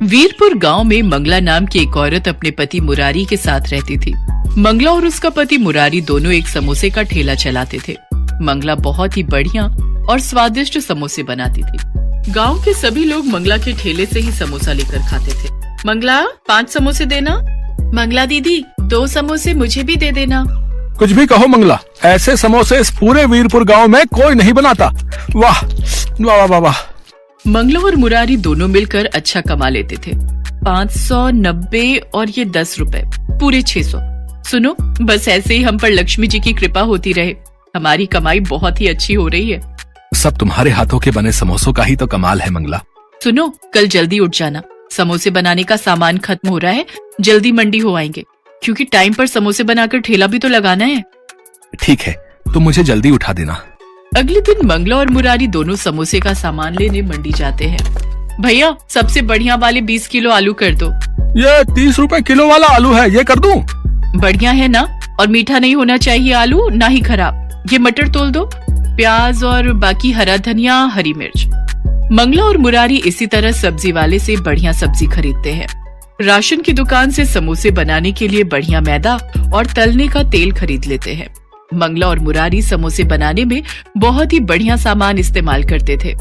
वीरपुर गांव में मंगला नाम की एक औरत अपने पति मुरारी के साथ रहती थी। मंगला और उसका पति मुरारी दोनों एक समोसे का ठेला चलाते थे। मंगला बहुत ही बढ़िया और स्वादिष्ट समोसे बनाती थी। गांव के सभी लोग मंगला के ठेले से ही समोसा लेकर खाते थे। मंगला 5 समोसे देना। मंगला दीदी 2 समोसे मुझे भी दे देना। कुछ भी कहो मंगला, ऐसे समोसे इस पूरे वीरपुर गांव में कोई नहीं बनाता। वाह वाह वाह वाह। मंगला और मुरारी दोनों मिलकर अच्छा कमा लेते थे। 590 और ये 10 रुपए, पूरे 600। सुनो, बस ऐसे ही हम पर लक्ष्मी जी की कृपा होती रहे। हमारी कमाई बहुत ही अच्छी हो रही है। सब तुम्हारे हाथों के बने समोसों का ही तो कमाल है मंगला। सुनो, कल जल्दी उठ जाना। समोसे बनाने का सामान खत्म हो रहा है, जल्दी मंडी हो आएंगे, क्योंकि टाइम पर समोसे बनाकर ठेला भी तो लगाना है। ठीक है, तुम मुझे जल्दी उठा देना। अगले दिन मंगला और मुरारी दोनों समोसे का सामान लेने मंडी जाते हैं। भैया, सबसे बढ़िया वाले 20 किलो आलू कर दो। ये 30 रुपए किलो वाला आलू है, ये कर दूं? बढ़िया है ना, और मीठा नहीं होना चाहिए आलू, ना ही खराब। ये मटर तोल दो, प्याज और बाकी हरा धनिया, हरी मिर्च। मंगला और मुरारी इसी तरह सब्जी वाले से बढ़िया सब्जी खरीदते हैं। राशन की दुकान से समोसे बनाने के लिए बढ़िया मैदा और तलने का तेल खरीद लेते हैं। मंगला और मुरारी समोसे बनाने में बहुत ही बढ़िया सामान इस्तेमाल करते थे।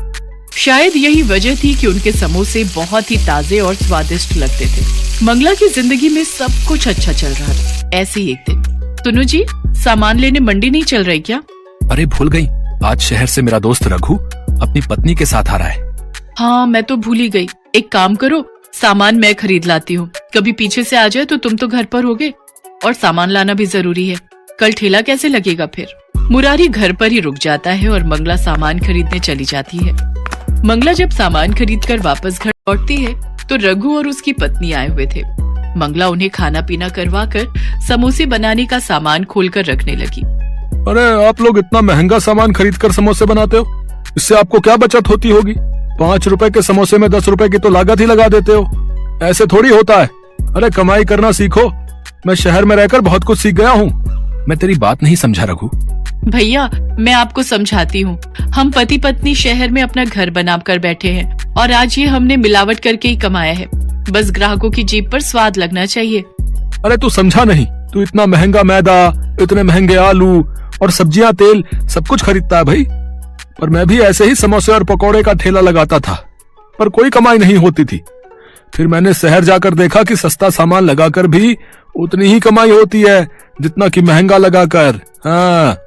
शायद यही वजह थी कि उनके समोसे बहुत ही ताजे और स्वादिष्ट लगते थे। मंगला की जिंदगी में सब कुछ अच्छा चल रहा था। ऐसे ही एक दिन, सुनो जी, सामान लेने मंडी नहीं चल रही क्या? अरे भूल गई, आज शहर से मेरा दोस्त रघु अपनी पत्नी के साथ आ रहा है। हाँ, मैं तो भूल ही गई। एक काम करो, सामान मैं खरीद लाती हूँ। कभी पीछे से आ जाए तो तुम तो घर पर होगे, और सामान लाना भी जरूरी है। कल ठेला कैसे लगेगा फिर? मुरारी घर पर ही रुक जाता है और मंगला सामान खरीदने चली जाती है। मंगला जब सामान खरीद कर वापस घर लौटती है तो रघु और उसकी पत्नी आए हुए थे। मंगला उन्हें खाना पीना करवा कर समोसे बनाने का सामान खोल कर रखने लगी। अरे आप लोग इतना महंगा सामान खरीद कर समोसे बनाते हो, इससे आपको क्या बचत होती होगी? 5 रुपए के समोसे में 10 रुपए की तो लागत ही लगा देते हो। ऐसे थोड़ी होता है। अरे कमाई करना सीखो। मैं शहर में रहकर बहुत कुछ सीख गया हूँ। मैं तेरी बात नहीं समझा रघु। भैया, मैं आपको समझाती हूँ। हम पति पत्नी शहर में अपना घर बना कर बैठे हैं और आज ये हमने मिलावट करके ही कमाया है। बस ग्राहकों की जीभ पर स्वाद लगना चाहिए। अरे तू समझा नहीं, तू इतना महंगा मैदा, इतने महंगे आलू और सब्जियां, तेल सब कुछ खरीदता है भाई। पर मैं भी ऐसे ही समोसे और पकौड़े का ठेला लगाता था, पर कोई कमाई नहीं होती थी। फिर मैंने शहर जाकर देखा कि सस्ता सामान लगाकर भी उतनी ही कमाई होती है जितना कि महंगा लगाकर। हाँ,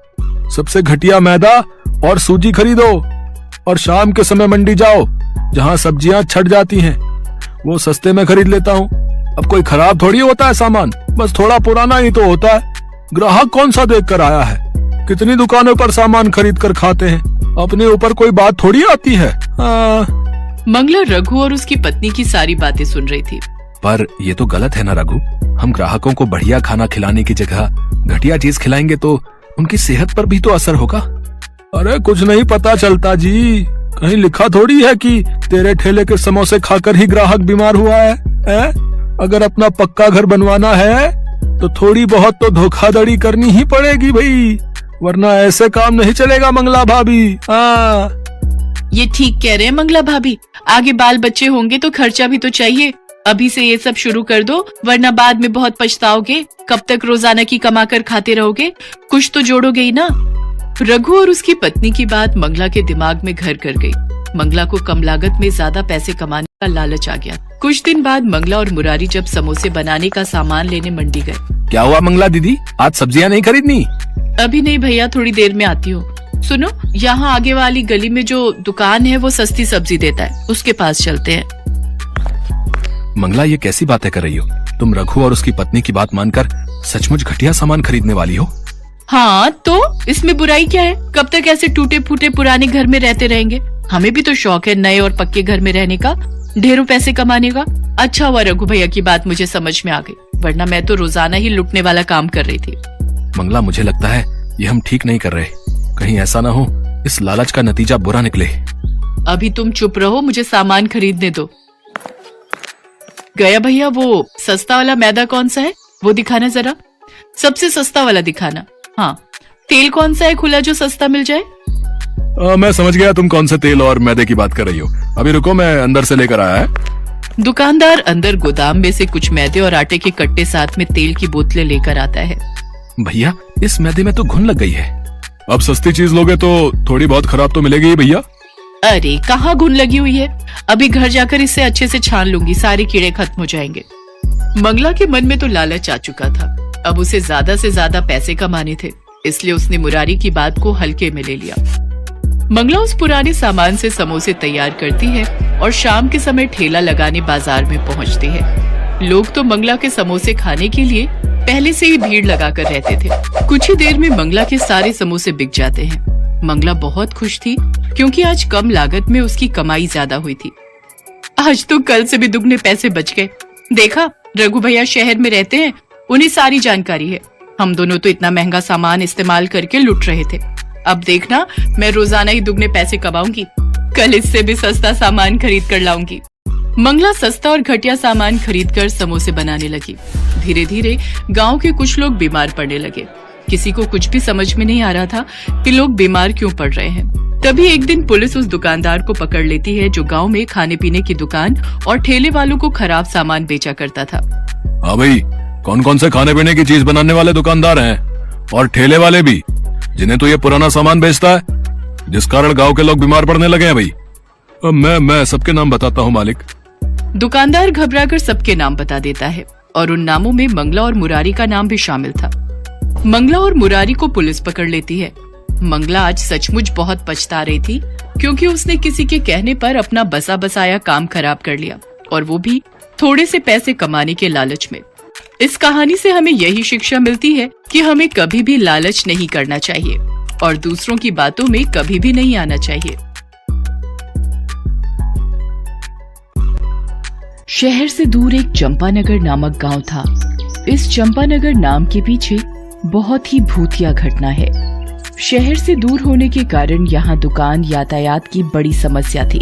सबसे घटिया मैदा और सूजी खरीदो और शाम के समय मंडी जाओ जहाँ सब्जियां छट जाती हैं, वो सस्ते में खरीद लेता हूँ। अब कोई खराब थोड़ी होता है सामान, बस थोड़ा पुराना ही तो होता है। ग्राहक कौन सा देख कर आया है? कितनी दुकानों पर सामान खरीद कर खाते हैं, अपने ऊपर कोई बात थोड़ी आती है। मंगला रघु और उसकी पत्नी की सारी बातें सुन रही थी। पर ये तो गलत है ना रघु, हम ग्राहकों को बढ़िया खाना खिलाने की जगह घटिया चीज खिलाएंगे तो उनकी सेहत पर भी तो असर होगा। अरे कुछ नहीं पता चलता जी, कहीं लिखा थोड़ी है कि तेरे ठेले के समोसे खाकर ही ग्राहक बीमार हुआ है? अगर अपना पक्का घर बनवाना है तो थोड़ी बहुत तो धोखाधड़ी करनी ही पड़ेगी भाई, वरना ऐसे काम नहीं चलेगा मंगला भाभी। ये ठीक कह रहे हैं मंगला भाभी, आगे बाल बच्चे होंगे तो खर्चा भी तो चाहिए। अभी से ये सब शुरू कर दो, वरना बाद में बहुत पछताओगे। कब तक रोजाना की कमा कर खाते रहोगे? कुछ तो जोड़ोगे ही ना। रघु और उसकी पत्नी की बात मंगला के दिमाग में घर कर गई। मंगला को कम लागत में ज्यादा पैसे कमाने का लालच आ गया। कुछ दिन बाद मंगला और मुरारी जब समोसे बनाने का सामान लेने मंडी गए। क्या हुआ मंगला दीदी, आज सब्जियां नहीं खरीदनी? अभी नहीं भैया, थोड़ी देर में आती हूँ। सुनो, यहाँ आगे वाली गली में जो दुकान है वो सस्ती सब्जी देता है, उसके पास चलते हैं। मंगला, ये कैसी बातें कर रही हो? तुम रघु और उसकी पत्नी की बात मानकर सचमुच घटिया सामान खरीदने वाली हो? हाँ, तो इसमें बुराई क्या है? कब तक ऐसे टूटे फूटे पुराने घर में रहते रहेंगे? हमें भी तो शौक है नए और पक्के घर में रहने का, ढेरों पैसे कमाने का। अच्छा हुआ रघु भैया की बात मुझे समझ में आ गई, वरना मैं तो रोजाना ही लुटने वाला काम कर रही थी। मंगला, मुझे लगता है ये हम ठीक नहीं कर रहे। कहीं ऐसा ना हो इस लालच का नतीजा बुरा निकले। अभी तुम चुप रहो, मुझे सामान खरीदने दो। गया भैया, वो सस्ता वाला मैदा कौन सा है वो दिखाना जरा। सबसे सस्ता वाला दिखाना। हाँ, तेल कौन सा है खुला जो सस्ता मिल जाए? मैं समझ गया तुम कौन से तेल और मैदे की बात कर रही हो। अभी रुको, मैं अंदर से लेकर आया है। दुकानदार अंदर गोदाम में से कुछ मैदे और आटे के कट्टे साथ में तेल की बोतलें लेकर आता है। भैया, इस मैदे में तो घुन लग गई है। अब सस्ती चीज लोगे तो थोड़ी बहुत खराब तो मिलेगी ही भैया। अरे कहाँ घुन लगी हुई है, अभी घर जाकर इसे अच्छे से छान लूंगी, सारे कीड़े खत्म हो जाएंगे। मंगला के मन में तो लालच आ चुका था। अब उसे ज्यादा से ज्यादा पैसे कमाने थे, इसलिए उसने मुरारी की बात को हल्के में ले लिया। मंगला उस पुराने सामान से समोसे तैयार करती है और शाम के समय ठेला लगाने बाजार में पहुंचती है। लोग तो मंगला के समोसे खाने के लिए पहले से ही भीड़ लगाकर रहते थे। कुछ ही देर में मंगला के सारे समोसे बिक जाते हैं। मंगला बहुत खुश थी क्योंकि आज कम लागत में उसकी कमाई ज्यादा हुई थी। आज तो कल से भी दुगने पैसे बच गए। देखा, रघु भैया शहर में रहते हैं, उन्हें सारी जानकारी है। हम दोनों तो इतना महंगा सामान इस्तेमाल करके लुट रहे थे। अब देखना, मैं रोजाना ही दुगने पैसे कमाऊंगी। कल इससे भी सस्ता सामान खरीद कर लाऊंगी। मंगला सस्ता और घटिया सामान खरीदकर समोसे बनाने लगी। धीरे धीरे गांव के कुछ लोग बीमार पड़ने लगे। किसी को कुछ भी समझ में नहीं आ रहा था कि लोग बीमार क्यों पड़ रहे हैं। तभी एक दिन पुलिस उस दुकानदार को पकड़ लेती है जो गांव में खाने पीने की दुकान और ठेले वालों को खराब सामान बेचा करता था। हाँ भाई, कौन कौन से खाने पीने की चीज बनाने वाले दुकानदार हैं और ठेले वाले भी, जिन्हें तो ये पुराना सामान बेचता है, जिस कारण गांव के लोग बीमार पड़ने लगे हैं भाई। अब मैं सबके नाम बताता हूँ मालिक। दुकानदार घबराकर सबके नाम बता देता है और उन नामों में मंगला और मुरारी का नाम भी शामिल था। मंगला और मुरारी को पुलिस पकड़ लेती है। मंगला आज सचमुच बहुत पछता रही थी क्योंकि उसने किसी के कहने पर अपना बसा बसाया काम खराब कर लिया, और वो भी थोड़े से पैसे कमाने के लालच में। इस कहानी से हमें यही शिक्षा मिलती है कि हमें कभी भी लालच नहीं करना चाहिए और दूसरों की बातों में कभी भी नहीं आना चाहिए। शहर से दूर एक चंपानगर नामक गांव था। इस चंपानगर नाम के पीछे बहुत ही भूतिया घटना है। शहर से दूर होने के कारण यहाँ दुकान यातायात की बड़ी समस्या थी।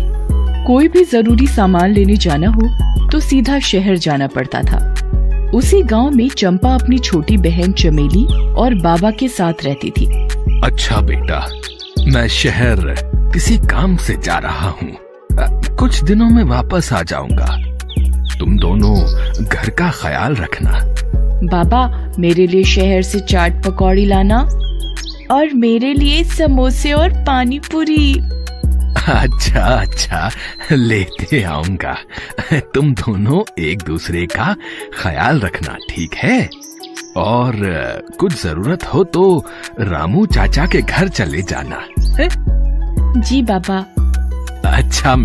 कोई भी जरूरी सामान लेने जाना हो तो सीधा शहर जाना पड़ता था। उसी गांव में चंपा अपनी छोटी बहन चमेली और बाबा के साथ रहती थी। अच्छा बेटा, मैं शहर किसी काम से जा रहा हूँ, कुछ दिनों में वापस आ जाऊंगा। तुम दोनों घर का ख्याल रखना। बाबा, मेरे लिए शहर से चाट पकौड़ी लाना और मेरे लिए समोसे और पानी पूरी। अच्छा, लेते आऊंगा। तुम दोनों एक दूसरे का ख्याल रखना, ठीक है? और कुछ जरूरत हो तो रामू चाचा के घर चले जाना है? जी बाबा। अच्छा, मैं